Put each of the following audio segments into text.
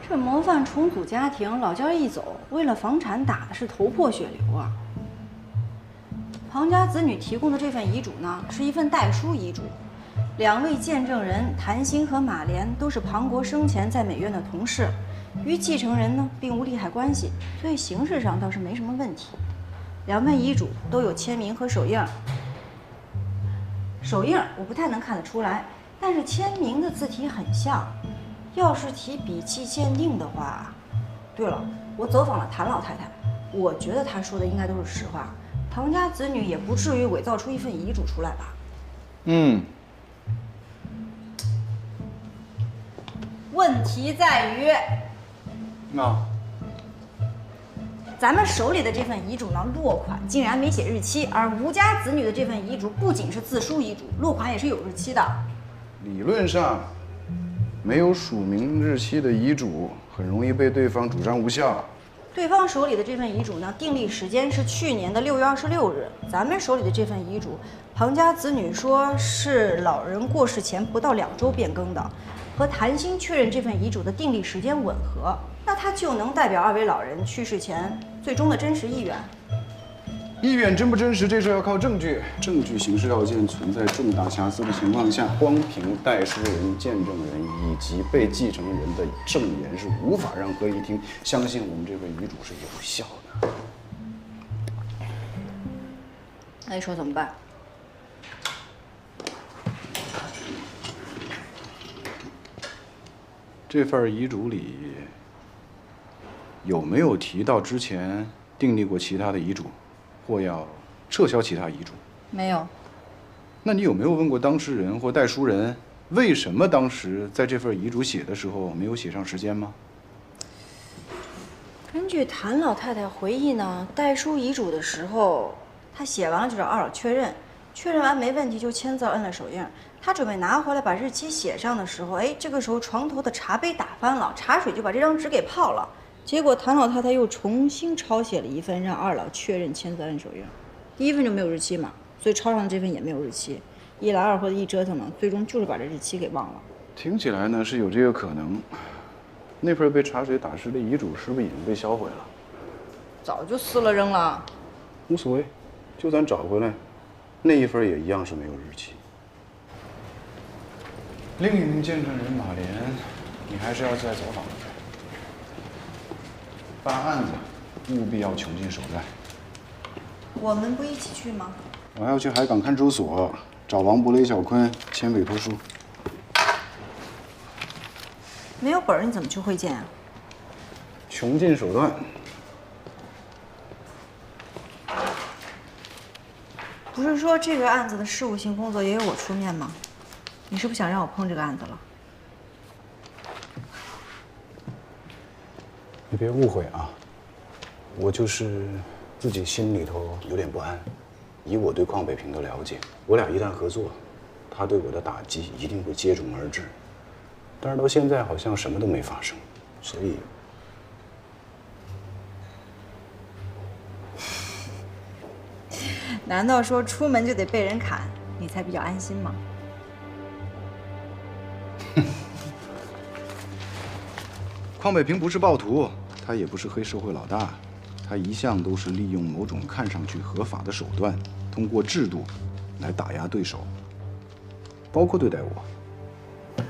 这模范重组家庭，老家一走，为了房产打的是头破血流啊！庞家子女提供的这份遗嘱呢，是一份代书遗嘱。2位见证人谭鑫和马莲都是庞国生前在美院的同事，与继承人呢并无利害关系，所以形式上倒是没什么问题。2份遗嘱都有签名和手印，手印我不太能看得出来，但是签名的字体很像。要是提笔迹鉴定的话，对了，我走访了谭老太太，我觉得她说的应该都是实话。庞家子女也不至于伪造出一份遗嘱出来吧？问题在于，咱们手里的这份遗嘱呢，落款竟然没写日期，而吴家子女的这份遗嘱不仅是自书遗嘱，落款也是有日期的。理论上，没有署名日期的遗嘱很容易被对方主张无效。对方手里的这份遗嘱呢，订立时间是去年的6月26日。咱们手里的这份遗嘱，庞家子女说是老人过世前不到2周变更的，和谭鑫确认这份遗嘱的订立时间吻合，那它就能代表2位老人去世前最终的真实意愿。意愿真不真实，这事要靠证据。证据形式要件存在重大瑕疵的情况下，光凭代书人、见证人以及被继承人的证言是无法让合议庭相信我们这份遗嘱是有效的。那你说怎么办？这份遗嘱里有没有提到之前订立过其他的遗嘱？或要撤销其他遗嘱？没有。那你有没有问过当事人或代书人，为什么当时在这份遗嘱写的时候没有写上时间吗？根据谭老太太回忆呢，代书遗嘱的时候，她写完了就找2老确认，确认完没问题就签字摁了手印。她准备拿回来把日期写上的时候，这个时候床头的茶杯打翻了，茶水就把这张纸给泡了。结果谭老太太又重新抄写了一份，让2老确认签字摁手印。第一份就没有日期嘛，所以抄上的这份也没有日期。一来二回的一折腾呢，最终就是把这日期给忘了。听起来呢是有这个可能。那份被茶水打湿的遗嘱是不是已经被销毁了？早就撕了扔了。无所谓，就算找回来，那一份也一样是没有日期。另一名见证人马莲，你还是要再走访一番。办案子务必要穷尽手段。我们不一起去吗？我还要去海港看守所找王博、雷小坤签委托书。没有本儿你怎么去会见啊？穷尽手段。不是说这个案子的事务性工作也由我出面吗？你是不想让我碰这个案子了？你别误会啊，我就是自己心里头有点不安。以我对邝北平的了解，我俩一旦合作，他对我的打击一定会接踵而至。但是到现在好像什么都没发生，所以，难道说出门就得被人砍，你才比较安心吗？邝北平不是暴徒，他也不是黑社会老大，他一向都是利用某种看上去合法的手段，通过制度来打压对手，包括对待我。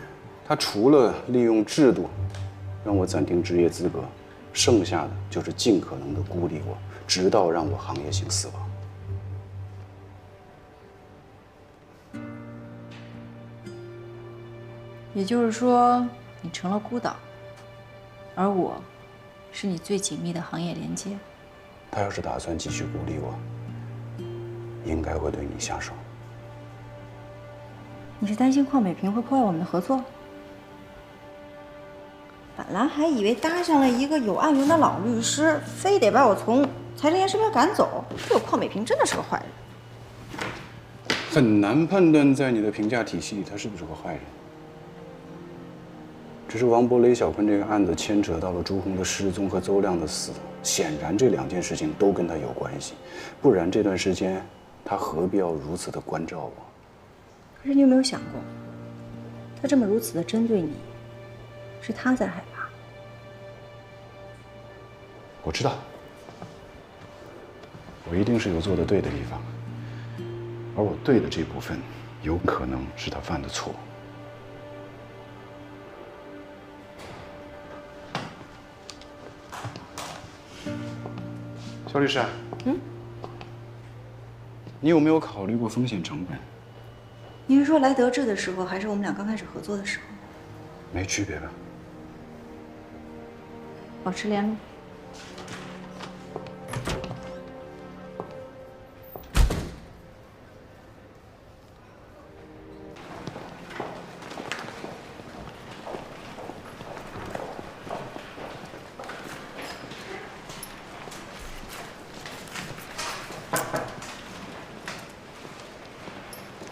他除了利用制度让我暂停执业资格，剩下的就是尽可能的孤立我，直到让我行业性死亡。也就是说，你成了孤岛，而我，是你最紧密的行业连接。他要是打算继续孤立我，应该会对你下手。你是担心邝北平会破坏我们的合作？本来还以为搭上了一个有案源的老律师，非得把我从财政研身边赶走。这个邝北平真的是个坏人。很难判断在你的评价体系里他是不是个坏人。只是王博、雷小坤这个案子牵扯到了朱红的失踪和邹亮的死，显然这2件事情都跟他有关系，不然这段时间他何必要如此的关照我？可是你有没有想过，他这么如此的针对你，是他在害怕，我知道，我一定是有做的对的地方，而我对的这部分，有可能是他犯的错。肖律师，你有没有考虑过风险成本？你是说来德智的时候，还是我们俩刚开始合作的时候？没区别吧？保持联络。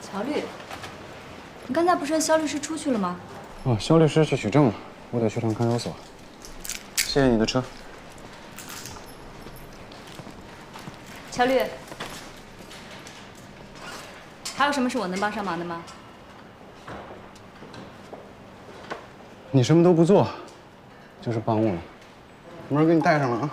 乔律，你刚才不是跟肖律师出去了吗？哦，肖律师去取证了，我得去趟看守所。谢谢你的车。乔律，还有什么是我能帮上忙的吗？你什么都不做，就是帮我了。门给你带上了啊。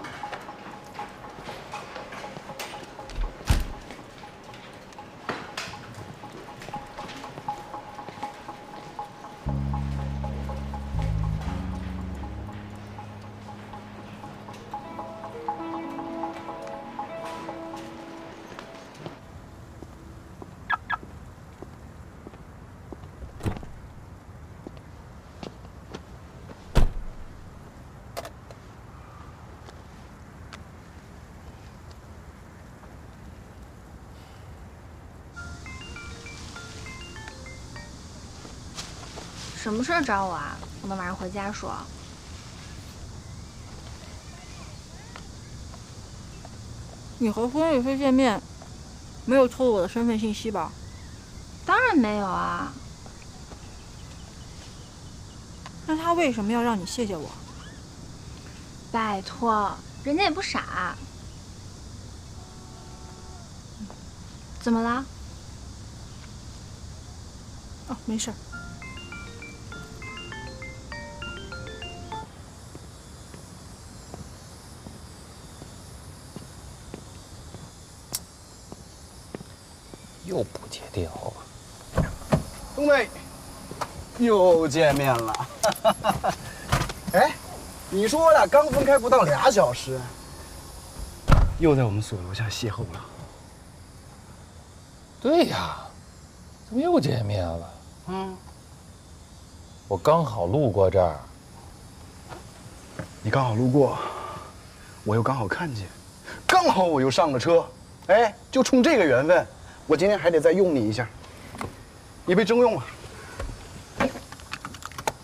什么事儿找我啊？我们晚上回家说。你和孙律师见面，没有透露我的身份信息吧？当然没有啊。那他为什么要让你谢谢我？拜托，人家也不傻。怎么了？哦，没事儿。又不接电话，东北，又见面了。哎，你说我俩刚分开不到2小时，又在我们所楼下邂逅了。对呀，怎么又见面了？我刚好路过这儿，你刚好路过，我又刚好看见，刚好我又上了车。哎，就冲这个缘分，我今天还得再用你一下。你被征用了，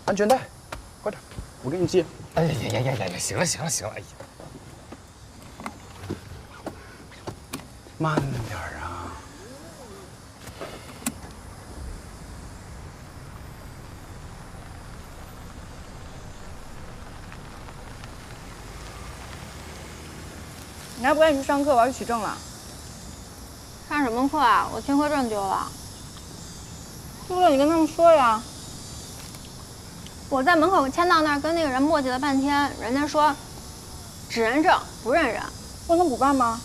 安全带，快点，我给你系。哎呀，行了，哎呀，慢点啊。你还不赶紧去上课？我要去取证了。上什么课啊？我签课证丢了。丢了你跟他们说呀。我在门口签到那儿跟那个人磨叽了半天，人家说只认证不认人。不能补办吗？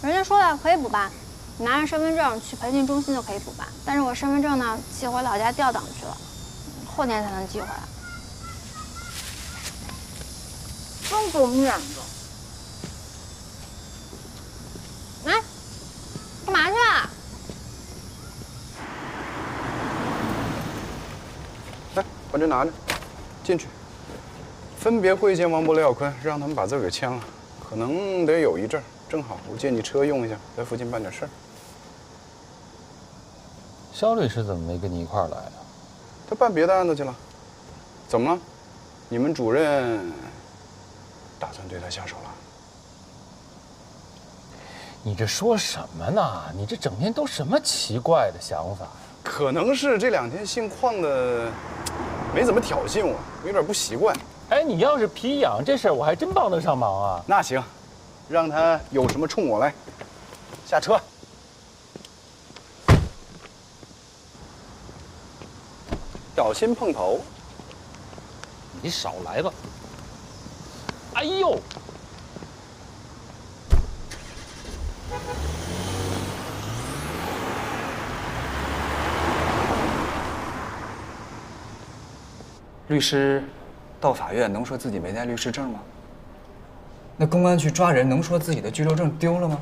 人家说了可以补办，你拿着身份证去培训中心就可以补办。但是我身份证呢寄回老家调档去了，后天才能寄回来。真给我面子。哎，干嘛去啊？来，把这拿着，进去。分别会见王博、雷小坤，让他们把字给签了，可能得有一阵儿。正好我借你车用一下，在附近办点事儿。肖律师怎么没跟你一块儿来啊？他办别的案子去了。怎么了？你们主任打算对他下手了？你这说什么呢？你这整天都什么奇怪的想法？可能是这2天姓邝的没怎么挑衅我，有点不习惯。哎，你要是皮痒这事儿，我还真帮得上忙啊。那行，让他有什么冲我来。下车。小心碰头。你少来吧。哎呦，律师到法院能说自己没带律师证吗？那公安去抓人能说自己的居留证丢了吗？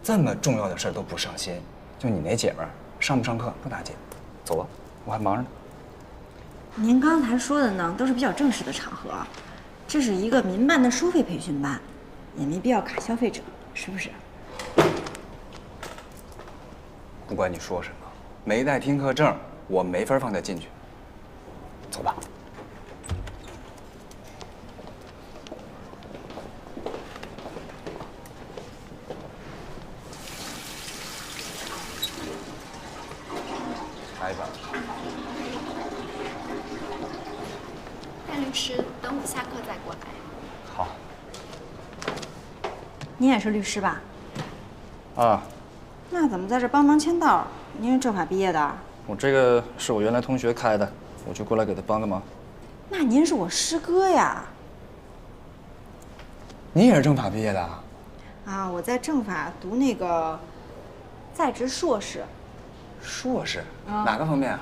这么重要的事儿都不上心，就你那姐们儿上不上课不打紧。走吧，我还忙着呢。您刚才说的呢，都是比较正式的场合，这是一个民办的收费培训班，也没必要卡消费者，是不是？不管你说什么，没带听课证，我没法放他进去。走吧。来吧。范律师，等我下课再过来。好。您也是律师吧？啊。那怎么在这帮忙签到？您是政法毕业的？我这个是我原来同学开的，我就过来给他帮个忙。那您是我师哥呀？你也是政法毕业的啊？啊，我在政法读那个在职硕士。硕士？哪个方面啊？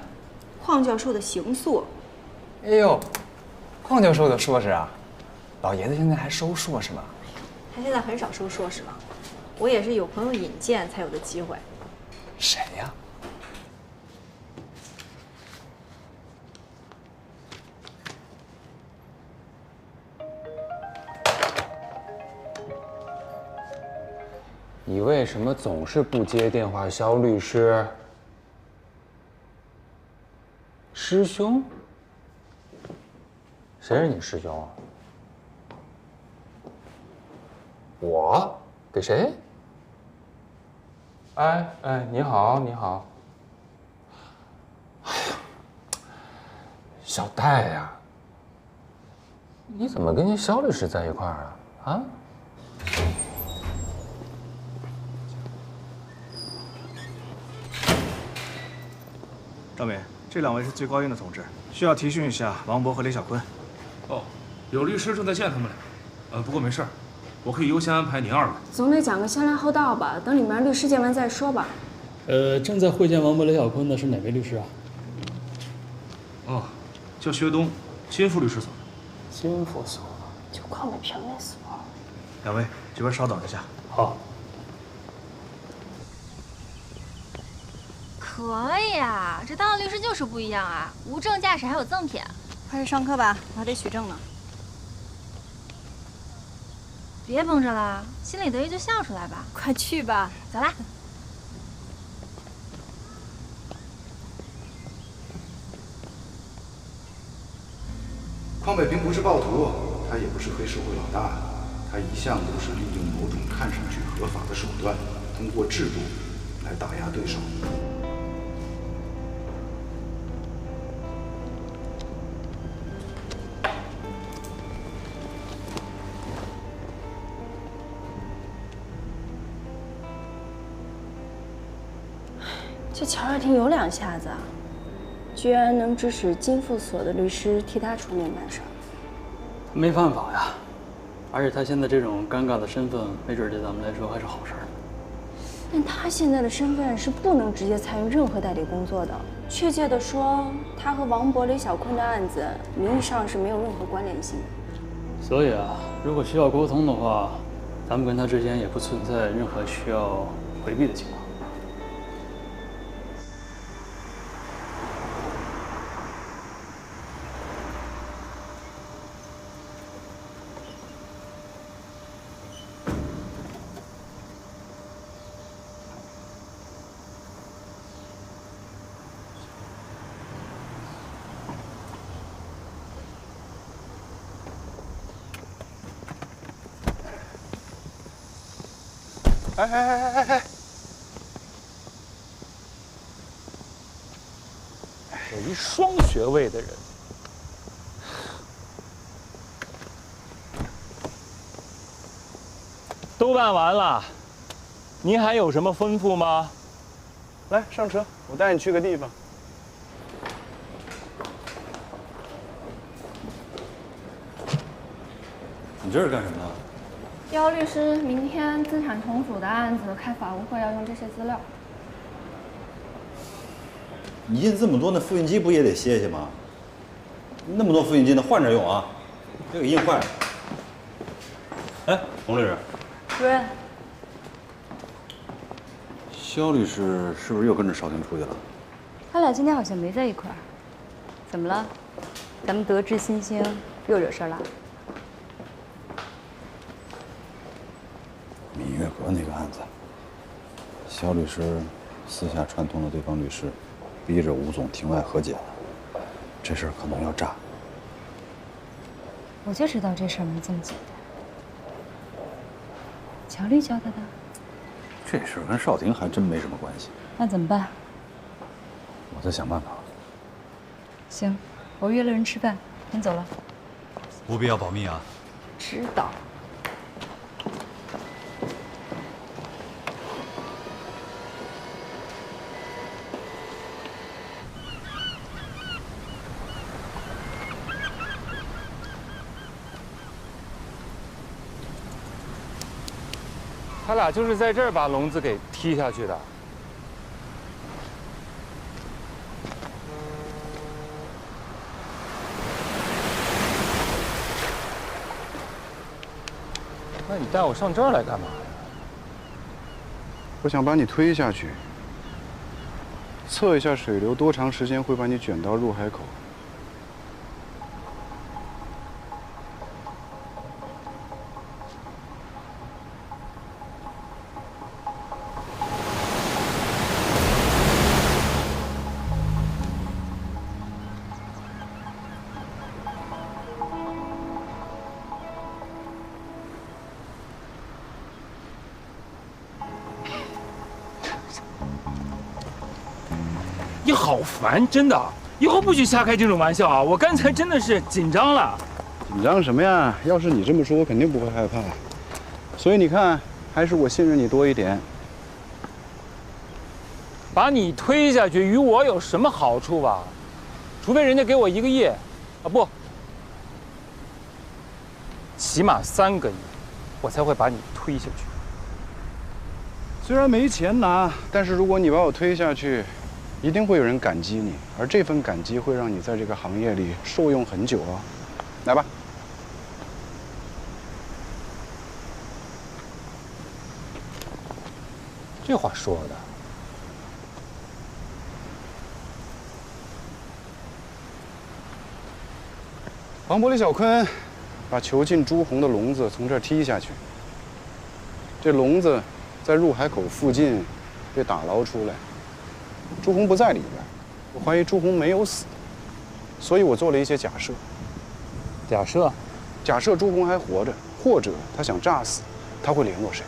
邝教授的刑诉。哎呦，邝教授的硕士啊？老爷子现在还收硕士吗？他现在很少收硕士了，我也是有朋友引荐才有的机会。谁呀？你为什么总是不接电话，肖律师？师兄？谁是你师兄啊？我？给谁？哎，你好，你好。哎呀，小戴呀，你怎么跟肖律师在一块儿啊？啊？赵敏，这2位是最高院的同志，需要提训一下王博和雷小坤。哦，有律师正在见他们俩。不过没事儿，我可以优先安排您2位。总得讲个先来后到吧，等里面律师见完再说吧。正在会见王博、雷小坤的是哪位律师啊？哦，叫薛东，金富律师所。金富所。就邝北平那所。2位这边稍等一下。好。可以啊，这当了律师就是不一样啊，无证驾驶还有赠品。快去上课吧，我还得取证呢。别绷着了，心里得意就笑出来吧。快去吧，走啦。匡北平不是暴徒，他也不是黑社会老大，他一向都是利用某种看上去合法的手段，通过制度来打压对手。这乔雅婷有2下子啊，居然能指使金富所的律师替他出面办事儿。没办法呀，而且他现在这种尴尬的身份，没准对咱们来说还是好事儿。但他现在的身份是不能直接参与任何代理工作的。确切的说，他和王博、雷小坤的案子名义上是没有任何关联性的。所以啊，如果需要沟通的话，咱们跟他之间也不存在任何需要回避的情况。哎！有一双学位的人，都办完了，您还有什么吩咐吗？来上车，我带你去个地方。你这是干什么呢？姚律师，明天资产重组的案子开法务会要用这些资料。你印这么多，那复印机不也得歇歇吗？那么多复印机呢，换着用啊，别给印坏了。哎，洪律师，主任，肖律师是不是又跟着少廷出去了？他俩今天好像没在一块儿。怎么了？咱们德智新星又惹事儿了？闽月阁那个案子，肖律师私下串通了对方律师，逼着吴总庭外和解了，这事儿可能要炸。我就知道这事儿没这么简单。乔丽教他的？这事儿跟少廷还真没什么关系。那怎么办？我再想办法。行，我约了人吃饭，先走了。务必要保密啊。知道。他俩就是在这儿把笼子给踢下去的。那你带我上这儿来干嘛呀？我想把你推下去，测一下水流多长时间会把你卷到入海口。你好烦，真的，以后不许瞎开这种玩笑啊！我刚才真的是紧张了。紧张什么呀？要是你这么说，我肯定不会害怕。所以你看，还是我信任你多一点。把你推下去，与我有什么好处吧？除非人家给我1个亿，啊不，起码3个亿，我才会把你推下去。虽然没钱拿，但是如果你把我推下去，一定会有人感激你，而这份感激会让你在这个行业里受用很久啊！来吧。这话说的。王伯、李小坤把囚禁朱红的笼子从这儿踢下去，这笼子在入海口附近被打捞出来。朱红不在里边，我怀疑朱红没有死，所以我做了一些假设。假设朱红还活着，或者他想诈死，他会联络谁？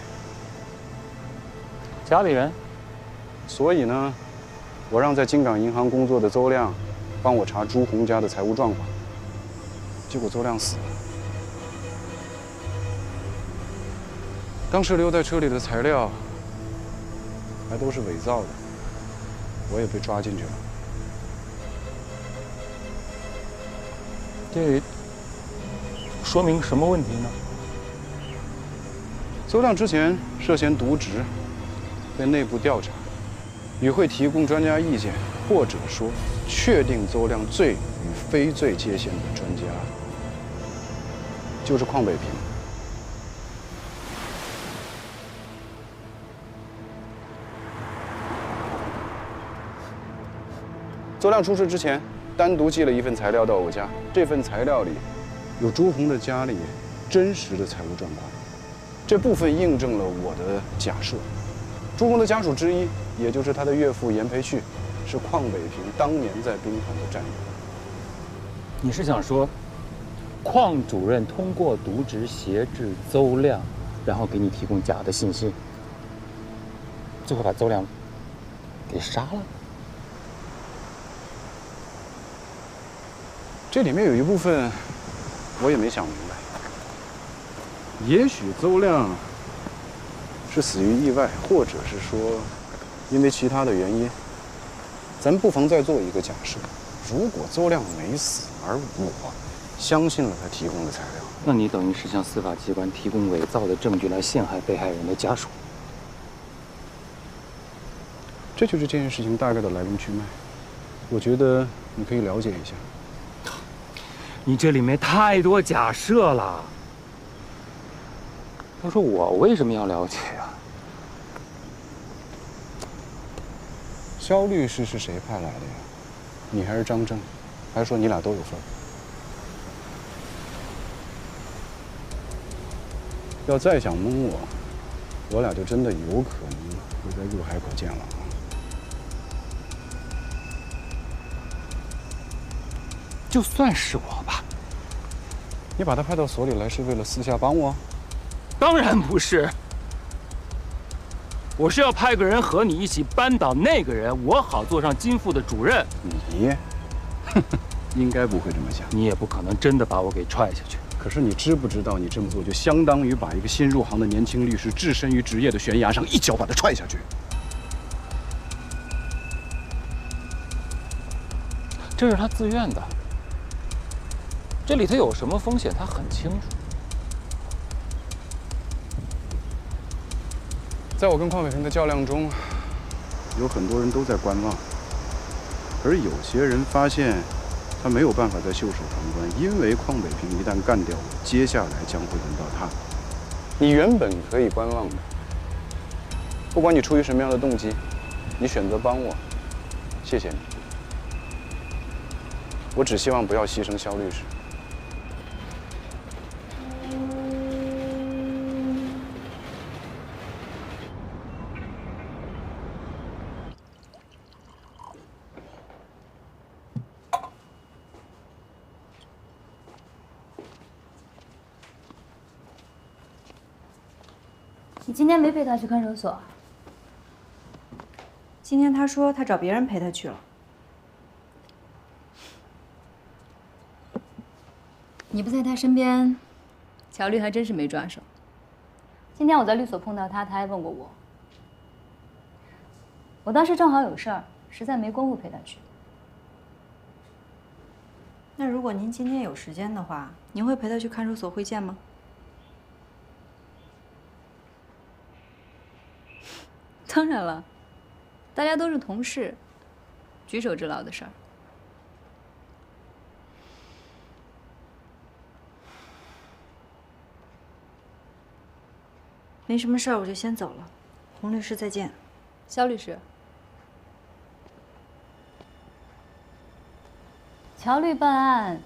家里人。所以呢，我让在京港银行工作的邹亮帮我查朱红家的财务状况，结果邹亮死了。当时留在车里的材料还都是伪造的。我也被抓进去了。这说明什么问题呢？邹亮之前涉嫌渎职，被内部调查，与会提供专家意见，或者说确定邹亮罪与非罪界限的专家，就是邝北平。邹亮出事之前，单独寄了一份材料到我家。这份材料里有朱红的家里真实的财务状况，这部分印证了我的假设。朱红的家属之一，也就是他的岳父严培旭，是邝北平当年在兵团的战友。你是想说，邝主任通过渎职挟制邹亮，然后给你提供假的信息，最后把邹亮给杀了？这里面有一部分我也没想明白。也许邹亮是死于意外，或者是说因为其他的原因。咱不妨再做一个假设：如果邹亮没死，而我相信了他提供的材料。那你等于是向司法机关提供伪造的证据来陷害被害人的家属。这就是这件事情大概的来龙去脉。我觉得你可以了解一下。你这里面太多假设了。他说我为什么要了解呀？肖律师是谁派来的呀？你还是张正？还是说你俩都有份？要再想蒙我，我俩就真的有可能会在入海口见了啊！就算是我吧。你把他派到所里来是为了私下帮我？当然不是。我是要派个人和你一起扳倒那个人，我好做上金富的主任。你，应该不会这么想。你也不可能真的把我给踹下去。可是你知不知道，你这么做就相当于把一个新入行的年轻律师置身于职业的悬崖上，一脚把他踹下去。这是他自愿的。这里头有什么风险，他很清楚。在我跟邝北平的较量中，有很多人都在观望，而有些人发现他没有办法再袖手旁观，因为邝北平一旦干掉我，接下来将会轮到他。你原本可以观望的，不管你出于什么样的动机，你选择帮我，谢谢你。我只希望不要牺牲肖律师。你今天没陪他去看守所？今天他说他找别人陪他去了。你不在他身边，乔律还真是没抓手。今天我在律所碰到他，他还问过我。我当时正好有事儿，实在没工夫陪他去。那如果您今天有时间的话，您会陪他去看守所会见吗？当然了，大家都是同事，举手之劳的事儿。没什么事儿，我就先走了。洪律师再见。肖律师，乔律办案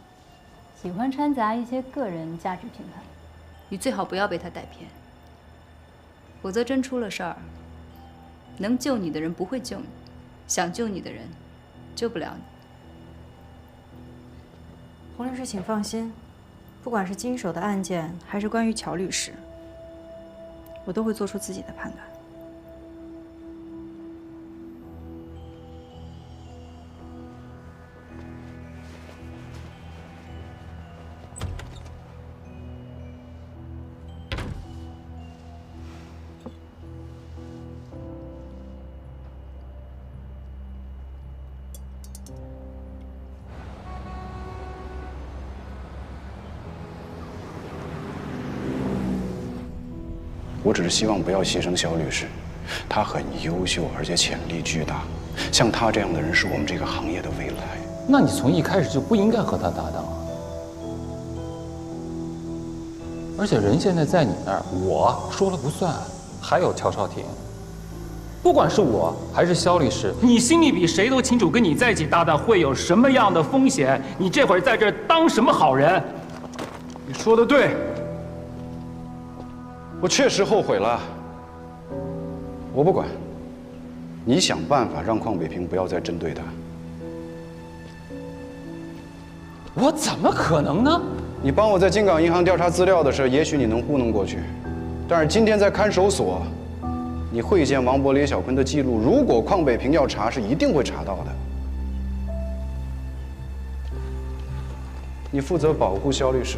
喜欢掺杂一些个人价值评判，你最好不要被他带偏，否则真出了事儿，能救你的人不会救你，想救你的人救不了你。洪律师，请放心，不管是经手的案件，还是关于乔律师，我都会做出自己的判断。我只是希望不要牺牲肖律师，他很优秀，而且潜力巨大。像他这样的人是我们这个行业的未来。那你从一开始就不应该和他搭档啊！而且人现在在你那儿，我说了不算，还有乔少廷。不管是我还是肖律师，你心里比谁都清楚，跟你在一起搭档会有什么样的风险。你这会儿在这儿当什么好人？你说的对。我确实后悔了，我不管，你想办法让邝北平不要再针对他。我怎么可能呢？你帮我在京港银行调查资料的事，也许你能糊弄过去，但是今天在看守所，你会见王博、李小坤的记录，如果邝北平要查，是一定会查到的。你负责保护肖律师，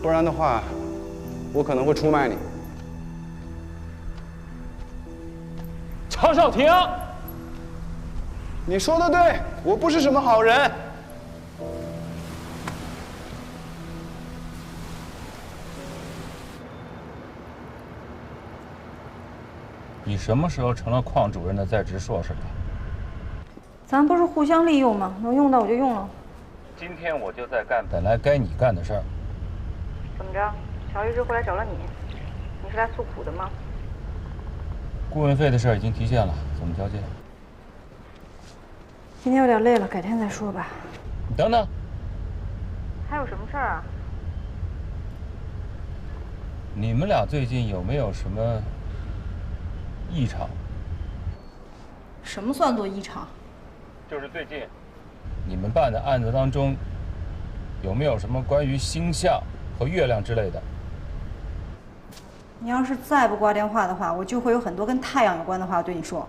不然的话，我可能会出卖你。乔少廷，你说的对，我不是什么好人。你什么时候成了邝主任的在职硕士了？咱不是互相利用吗？能用到我就用了。今天我就在干本来该你干的事儿。怎么着？乔律师回来找了你，你是来诉苦的吗？顾问费的事儿已经提现了，怎么交接？今天有点累了，改天再说吧。你等等，还有什么事儿啊？你们俩最近有没有什么异常？什么算作异常？就是最近你们办的案子当中，有没有什么关于星象和月亮之类的？你要是再不挂电话的话，我就会有很多跟太阳有关的话对你说。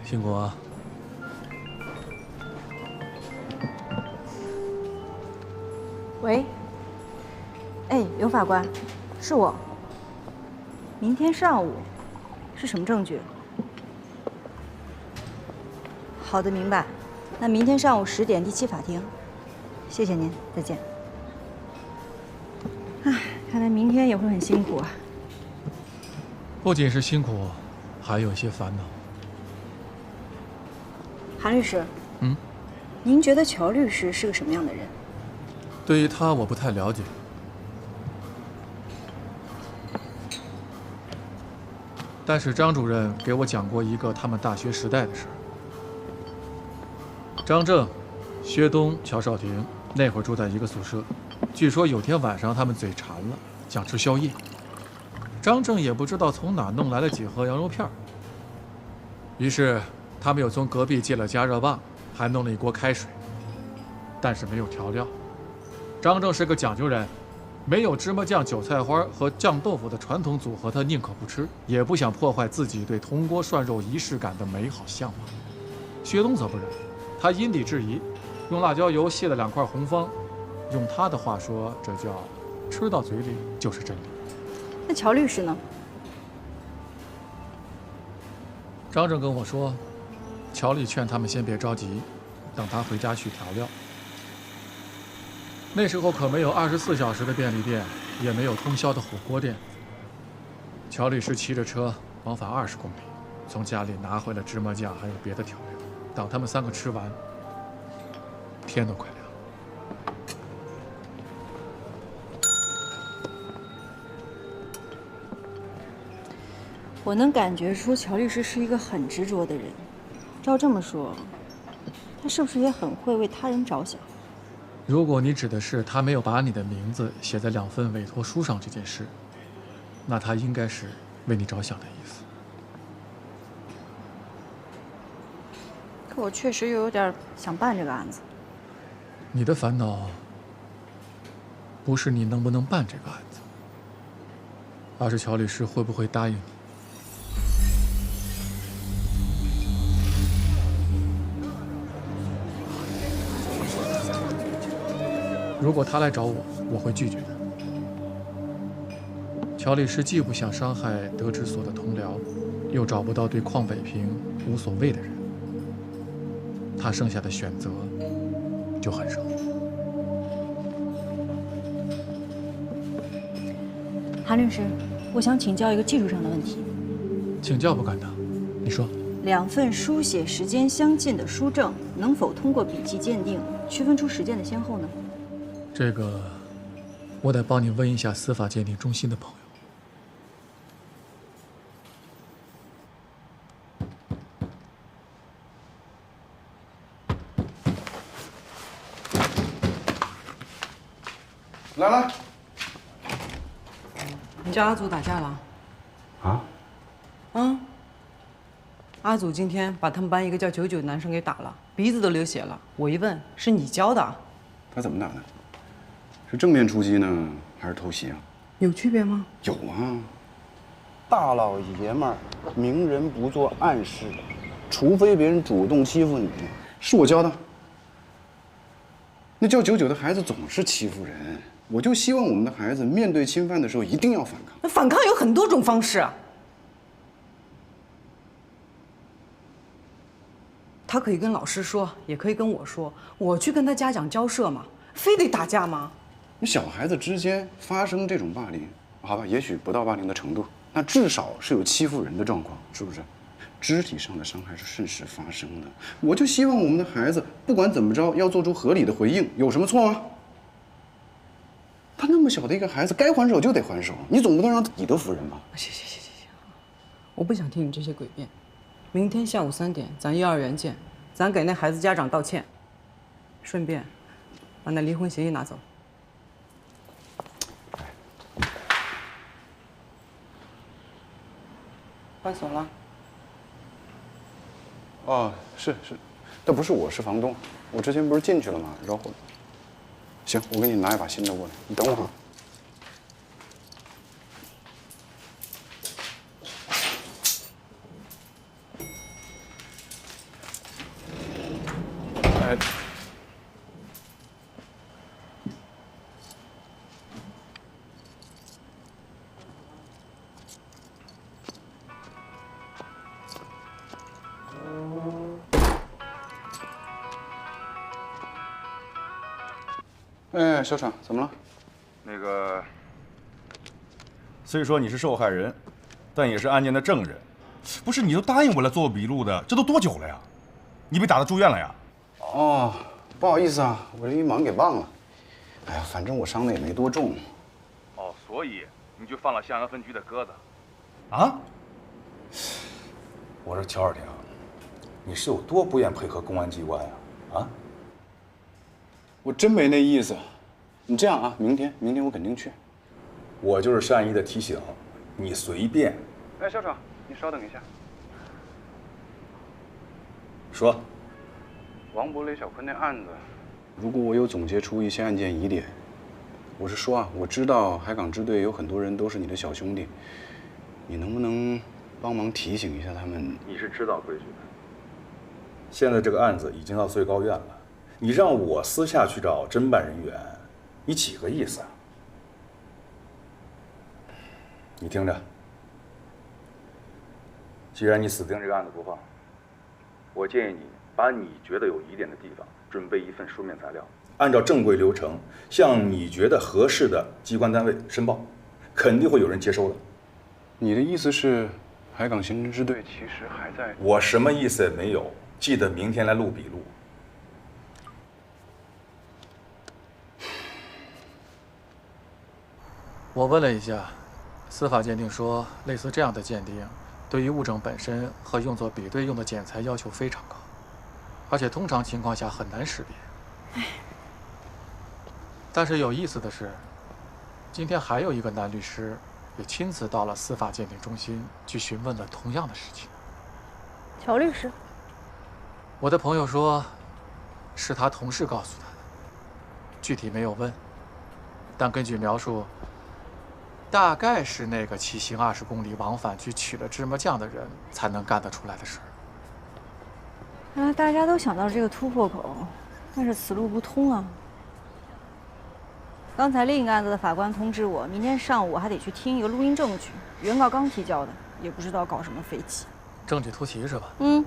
辛苦啊！喂，哎，刘法官，是我。明天上午是什么证据？好的，明白。那明天上午10点第7法庭。谢谢您，再见。唉，看来明天也会很辛苦啊。不仅是辛苦，还有一些烦恼。韩律师，您觉得乔律师是个什么样的人？对于他，我不太了解。但是张主任给我讲过一个他们大学时代的事儿。张正、薛东、乔少廷那会儿住在一个宿舍，据说有天晚上他们嘴馋了，想吃宵夜。张正也不知道从哪弄来了几盒羊肉片，于是他们又从隔壁借了加热棒，还弄了一锅开水，但是没有调料。张正是个讲究人，没有芝麻酱、韭菜花和酱豆腐的传统组合，他宁可不吃，也不想破坏自己对铜锅涮肉仪式感的美好向往。薛东则不然，他因地制宜，用辣椒油卸了2块红方，用他的话说，这叫吃到嘴里就是真理。那乔律师呢？张正跟我说，乔丽劝他们先别着急，等他回家去调料。那时候可没有24小时的便利店，也没有通宵的火锅店。乔律师骑着车往返20公里，从家里拿回了芝麻酱还有别的调料。等他们3个吃完，天都快亮了。我能感觉出乔律师是一个很执着的人。照这么说，他是不是也很会为他人着想？如果你指的是他没有把你的名字写在2份委托书上这件事，那他应该是为你着想的意思。可我确实又有点想办这个案子。你的烦恼不是你能不能办这个案子，而是乔律师会不会答应你。如果他来找我，我会拒绝的。乔律师既不想伤害德之所的同僚，又找不到对邝北平无所谓的人，他剩下的选择就很少。韩律师，我想请教一个技术上的问题。请教不敢当，你说。 2份书写时间相近的书证，能否通过笔迹鉴定区分出时间的先后呢？这个，我得帮你问一下司法鉴定中心的朋友。来，你家阿祖打架了？啊？嗯。阿祖今天把他们班一个叫99的男生给打了，鼻子都流血了。我一问，是你教的？他怎么打的？是正面出击呢，还是偷袭啊？有区别吗？有啊。大老爷们儿，明人不做暗事，除非别人主动欺负你，是我教的。那叫99的孩子总是欺负人，我就希望我们的孩子面对侵犯的时候一定要反抗。那反抗有很多种方式啊。他可以跟老师说，也可以跟我说，我去跟他家长交涉嘛，非得打架吗？你小孩子之间发生这种霸凌，好吧，也许不到霸凌的程度，那至少是有欺负人的状况，是不是？肢体上的伤害是瞬时发生的，我就希望我们的孩子不管怎么着要做出合理的回应，有什么错吗？他那么小的一个孩子，该还手就得还手，你总不能让他以德服人吧？行，我不想听你这些诡辩。明天下午3点，咱幼儿园见，咱给那孩子家长道歉，顺便把那离婚协议拿走。关锁了。哦，是，但不是我，是房东。我之前不是进去了吗？然后，行，我给你拿一把新的过来，你等我啊。哎。哎，小厂，怎么了？那个，虽说你是受害人，但也是案件的证人。不是，你都答应我来做笔录的，这都多久了呀？你被打到住院了呀？哦，不好意思啊，我这一忙给忘了。哎呀，反正我伤的也没多重。哦，所以你就放了向阳分局的鸽子？啊？我说乔尔廷，你是有多不愿配合公安机关呀？啊？我真没那意思，你这样啊，明天我肯定去。我就是善意的提醒，你随便。哎，校长，你稍等一下。说。王博、雷小坤那案子，如果我有总结出一些案件疑点，我是说啊，我知道海港支队有很多人都是你的小兄弟，你能不能帮忙提醒一下他们？你是知道规矩的。现在这个案子已经到最高院了。你让我私下去找侦办人员，你几个意思啊？你听着，既然你死盯这个案子不放，我建议你把你觉得有疑点的地方准备一份书面材料，按照正规流程向你觉得合适的机关单位申报，肯定会有人接收的。你的意思是，海港刑侦支队其实还在……我什么意思也没有，记得明天来录笔录。我问了一下，司法鉴定说，类似这样的鉴定，对于物证本身和用作比对用的检材要求非常高，而且通常情况下很难识别。但是有意思的是，今天还有一个男律师也亲自到了司法鉴定中心去询问了同样的事情。乔律师，我的朋友说，是他同事告诉他的，具体没有问，但根据描述，大概是那个骑行20公里往返去取了芝麻酱的人才能干得出来的事儿。原来大家都想到这个突破口，但是此路不通啊。刚才另一个案子的法官通知我，明天上午还得去听一个录音证据，原告刚提交的，也不知道搞什么飞起。证据突袭是吧？嗯，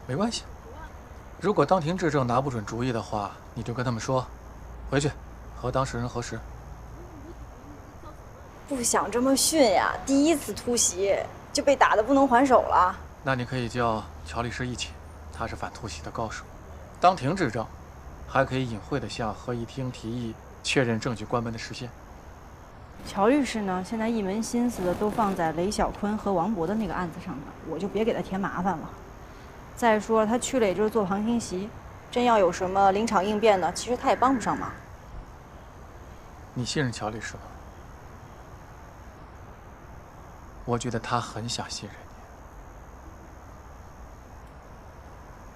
没关系。如果当庭质证拿不准主意的话，你就跟他们说，回去和当事人核实。不想这么训呀，第一次突袭就被打得不能还手了。那你可以叫乔律师一起，他是反突袭的高手。当庭质证，还可以隐晦地向合议厅提议确认证据关门的时限。乔律师呢，现在一门心思的都放在雷小坤和王博的那个案子上面，我就别给他添麻烦了。再说他去了也就是做旁听席，真要有什么临场应变的，其实他也帮不上忙。你信任乔律师吗？我觉得他很想信任你。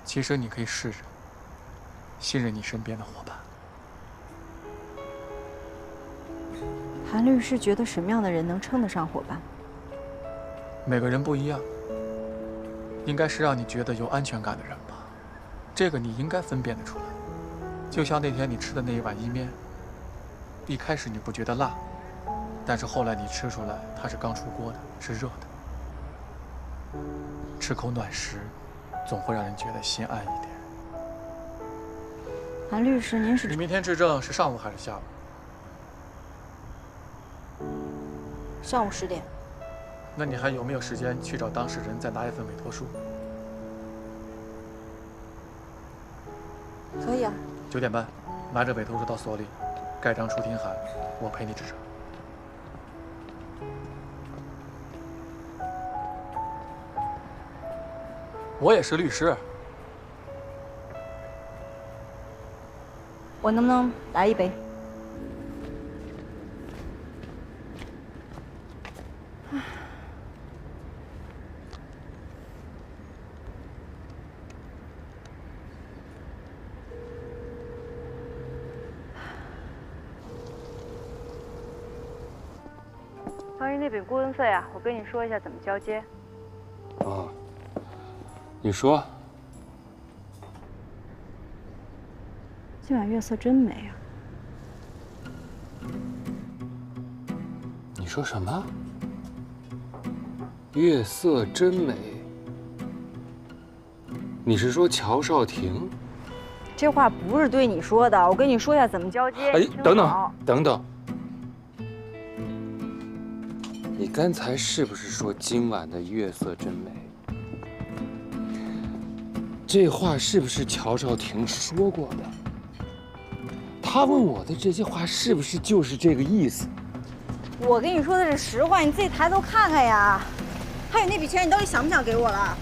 其实你可以试着信任你身边的伙伴。韩律师觉得什么样的人能称得上伙伴？每个人不一样，应该是让你觉得有安全感的人吧。这个你应该分辨得出来。就像那天你吃的那一碗意面，一开始你不觉得辣，但是后来你吃出来它是刚出锅的，是热的。吃口暖食，总会让人觉得心安一点。韩律师，您是？你明天质证是上午还是下午？上午10点。那你还有没有时间去找当事人再拿一份委托书？可以啊。9点半，拿着委托书到所里，盖章出庭函，我陪你质证。我也是律师。我能不能来一杯？关于那笔顾问费啊，我跟你说一下怎么交接。啊，你说。今晚月色真美啊！你说什么？月色真美。你是说乔少廷？这话不是对你说的，我跟你说一下怎么交接。哎，等等，等等。你刚才是不是说今晚的月色真美？这话是不是乔少廷说过的？他问我的这些话是不是就是这个意思？我跟你说的是实话，你自己抬头看看呀。还有那笔钱，你到底想不想给我了？